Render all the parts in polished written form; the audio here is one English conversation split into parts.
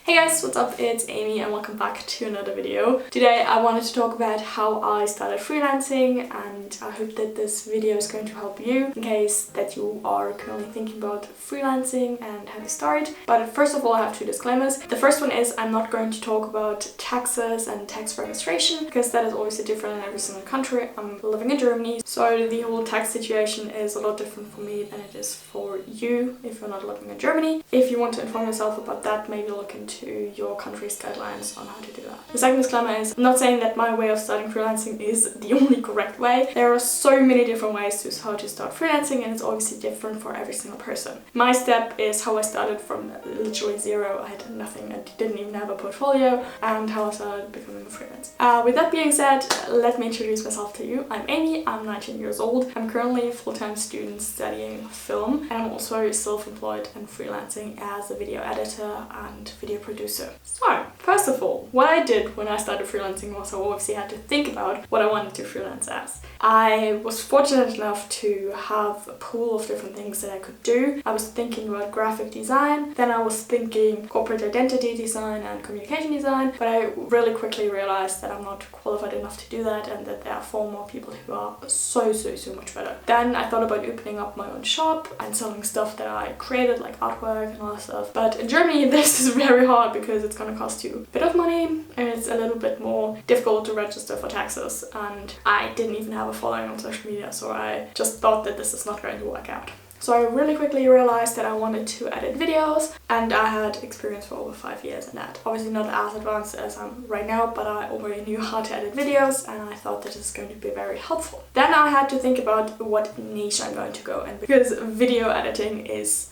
Hey guys, what's up? It's Amy and welcome back to another video. Today I wanted to talk about how I started freelancing, and I hope that this video is going to help you in case that you are currently thinking about freelancing and how to start. But first of all, I have two disclaimers. The first one is I'm not going to talk about taxes and tax registration because that is obviously different in every single country. I'm living in Germany, so the whole tax situation is a lot different for me than it is for you if you're not living in Germany. If you want to inform yourself about that, maybe look into your country's guidelines on how to do that. The second disclaimer is I'm not saying that my way of starting freelancing is the only correct way. There are so many different ways to how to start freelancing, and it's obviously different for every single person. My step is how I started from literally zero. I had nothing, I didn't even have a portfolio, and how I started becoming a freelance. With that being said, let me introduce myself to you. I'm Amy, I'm 19 years old. I'm currently a full-time student studying film, and I'm also self-employed and freelancing as a video editor and video producer. So, first of all, what I did when I started freelancing was I obviously had to think about what I wanted to freelance as. I was fortunate enough to have a pool of different things that I could do. I was thinking about graphic design, then I was thinking corporate identity design and communication design, but I really quickly realized that I'm not qualified enough to do that and that there are far more people who are so much better. Then I thought about opening up my own shop and selling stuff that I created, like artwork and all that stuff. But in Germany this is very hard because it's gonna cost you a bit of money and it's a little bit more difficult to register for taxes, and I didn't even have a following on social media, so I just thought that this is not going to work out. So I really quickly realized that I wanted to edit videos, and I had experience for over 5 years in that. Obviously not as advanced as I'm right now, but I already knew how to edit videos and I thought that this is going to be very helpful. Then I had to think about what niche I'm going to go in, because video editing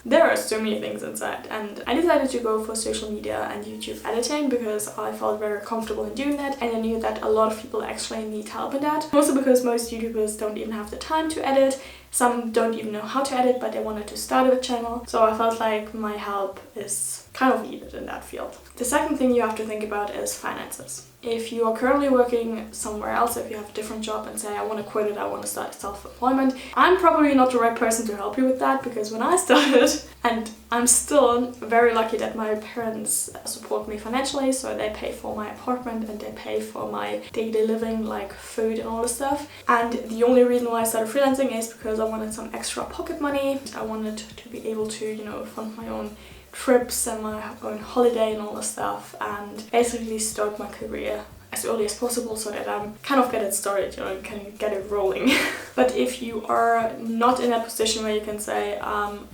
there are so many things inside, and I decided to go for social media and YouTube editing because I felt very comfortable in doing that, and I knew that a lot of people actually need help in that. Also because most YouTubers don't even have the time to edit. Some don't even know how to edit, but they wanted to start a channel, so I felt like my help is kind of needed in that field. The second thing you have to think about is finances. If you are currently working somewhere else, if you have a different job and say, I want to quit it, I want to start self-employment, I'm probably not the right person to help you with that, because when I started, and I'm still very lucky that my parents support me financially, so they pay for my apartment and they pay for my daily living, like food and all this stuff. And the only reason why I started freelancing is because I wanted some extra pocket money. I wanted to be able to, fund my own trips and my own holiday and all this stuff, and basically start my career as early as possible so that I'm kind of get it started, and can get it rolling. But if you are not in a position where you can say,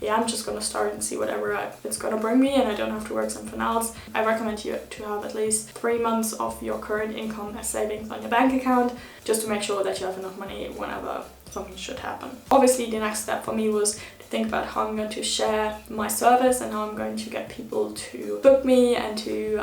yeah, I'm just gonna start and see whatever it's gonna bring me and I don't have to work something else, I recommend you to have at least 3 months of your current income as savings on your bank account, just to make sure that you have enough money whenever something should happen. Obviously the next step for me was to think about how I'm going to share my service and how I'm going to get people to book me and to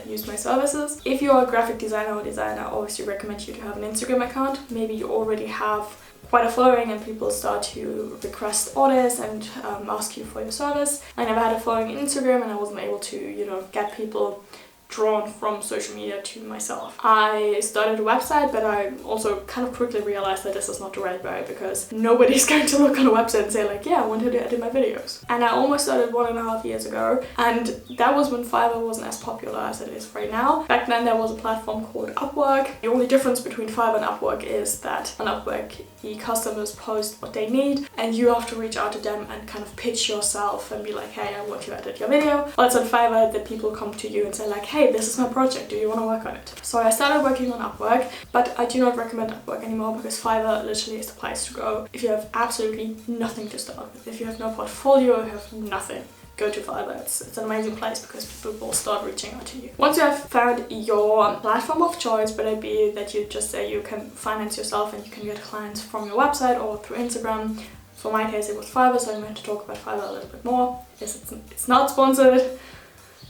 use my services. If you're a graphic designer or designer, I obviously recommend you to have an Instagram account. Maybe you already have quite a following and people start to request orders and ask you for your service. I never had a following on Instagram and I wasn't able to, get people drawn from social media to myself. I started a website, but I also kind of quickly realized that this is not the right way, because nobody's going to look on a website and say like, yeah, I want to edit my videos. And I almost started 1.5 years ago, and that was when Fiverr wasn't as popular as it is right now. Back then there was a platform called Upwork. The only difference between Fiverr and Upwork is that on Upwork the customers post what they need and you have to reach out to them and kind of pitch yourself and be like, hey, I want to edit your video. Well, it's on Fiverr that people come to you and say like, hey, this is my project, do you want to work on it? So I started working on Upwork, but I do not recommend Upwork anymore because Fiverr literally is the place to go if you have absolutely nothing to start with. If you have no portfolio, you have nothing, go to Fiverr. It's an amazing place because people will start reaching out to you. Once you have found your platform of choice, whether it be that you just say you can finance yourself and you can get clients from your website or through Instagram. For my case it was Fiverr, so I'm going to talk about Fiverr a little bit more. It's not sponsored,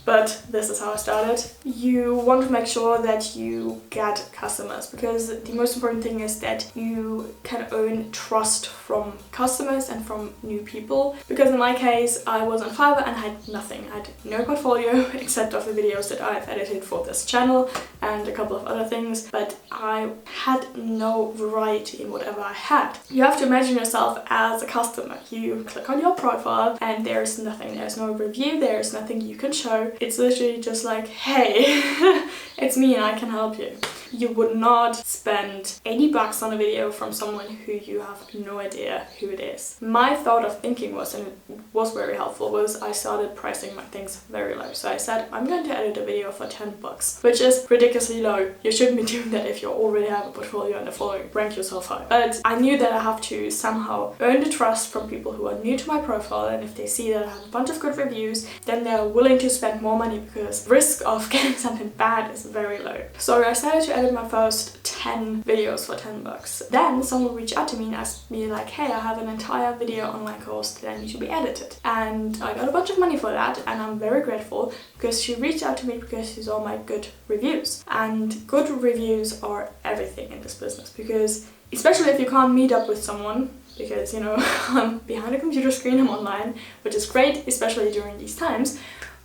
but this is how I started. You want to make sure that you get customers, because the most important thing is that you can earn trust from customers and from new people. Because in my case, I was on Fiverr and I had nothing. I had no portfolio except of the videos that I've edited for this channel and a couple of other things, but I had no variety in whatever I had. You have to imagine yourself as a customer. You click on your profile and there's nothing. There's no review, there's nothing you can show. it's literally just like, hey, it's me and I can help you. You would not spend $80 on a video from someone who you have no idea who it is. My thought of thinking was, and it was very helpful, was I started pricing my things very low. So I said, I'm going to edit a video for $10, which is ridiculously low. You shouldn't be doing that if you already have a portfolio and a following. Rank yourself high. But I knew that I have to somehow earn the trust from people who are new to my profile, and if they see that I have a bunch of good reviews, then they're willing to spend more money because the risk of getting something bad is very low. So I started to edit my first 10 videos for $10. Then someone reached out to me and asked me like, hey, I have an entire video online course that needs to be edited. And I got a bunch of money for that, and I'm very grateful because she reached out to me because she saw my good reviews. And good reviews are everything in this business, because especially if you can't meet up with someone, because, you know, I'm behind a computer screen, I'm online, which is great, especially during these times.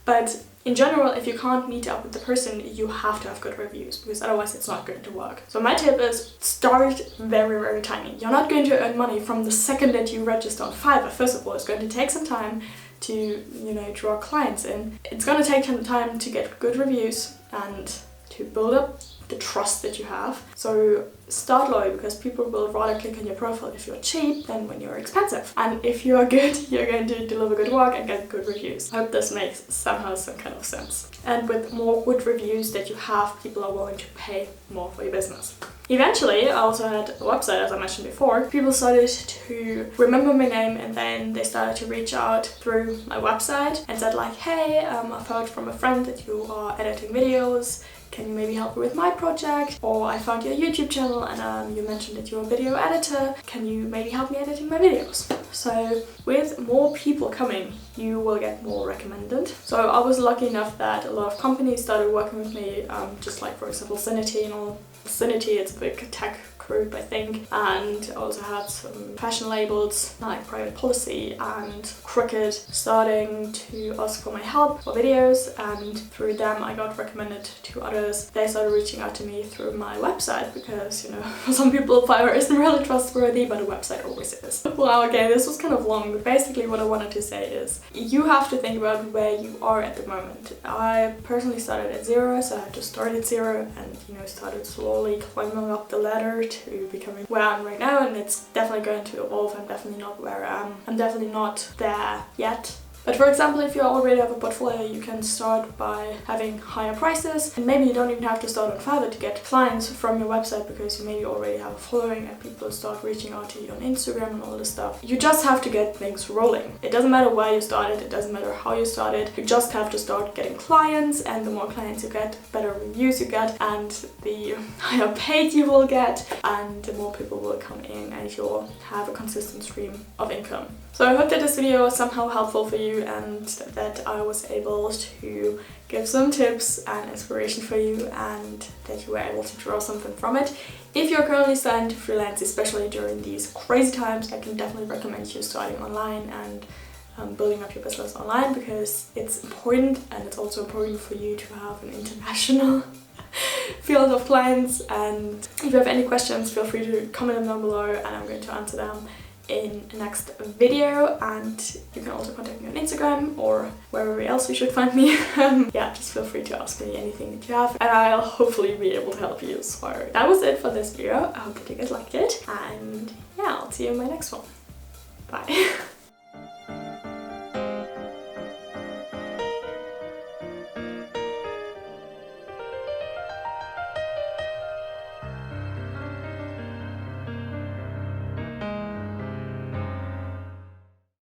But in general, if you can't meet up with the person, you have to have good reviews, because otherwise it's not going to work. So my tip is start very, very tiny. You're not going to earn money from the second that you register on Fiverr. First of all, it's going to take some time to, you know, draw clients in. It's going to take some time to get good reviews and to build up the trust that you have. So start low, because people will rather click on your profile if you're cheap than when you're expensive. And if you're good, you're going to deliver good work and get good reviews. I hope this makes somehow some kind of sense. And with more good reviews that you have, people are willing to pay more for your business. Eventually, I also had a website, as I mentioned before. People started to remember my name, and then they started to reach out through my website and said like, hey, I've heard from a friend that you are editing videos. Can you maybe help me with my project? Or I found your YouTube channel and you mentioned that you're a video editor. Can you maybe help me editing my videos? So with more people coming, you will get more recommended. So I was lucky enough that a lot of companies started working with me, just like for example Cinity and all. Cinity, it's a big tech group, I think, and I also had some fashion labels like Private Policy and Cricket starting to ask for my help for videos, and through them I got recommended to others. They started reaching out to me through my website because, you know, for some people Fiverr isn't really trustworthy, but a website always is. Well, okay, this was kind of long, but basically what I wanted to say is you have to think about where you are at the moment. I personally started at zero, so I had to start at zero and, you know, started slowly climbing up the ladder to becoming where I am right now, and it's definitely going to evolve. I'm definitely not where I am. I'm definitely not there yet. But for example, if you already have a portfolio, you can start by having higher prices, and maybe you don't even have to start on Fiverr to get clients from your website, because you maybe already have a following and people start reaching out to you on Instagram and all this stuff. You just have to get things rolling. It doesn't matter where you started, it doesn't matter how you started, you just have to start getting clients, and the more clients you get, better reviews you get, and the higher paid you will get, and the more people will come in, and you'll have a consistent stream of income. So I hope that this video was somehow helpful for you, and that I was able to give some tips and inspiration for you, and that you were able to draw something from it. If you're currently starting to freelance, especially during these crazy times, I can definitely recommend you starting online and building up your business online, because it's important, and it's also important for you to have an international field of clients. And if you have any questions, feel free to comment them down below and I'm going to answer them in the next video. And you can also contact me on Instagram or wherever else you should find me. Yeah, just feel free to ask me anything that you have, and I'll hopefully be able to help you. So that was it for this video. I hope that you guys liked it, and yeah, I'll see you in my next one. Bye.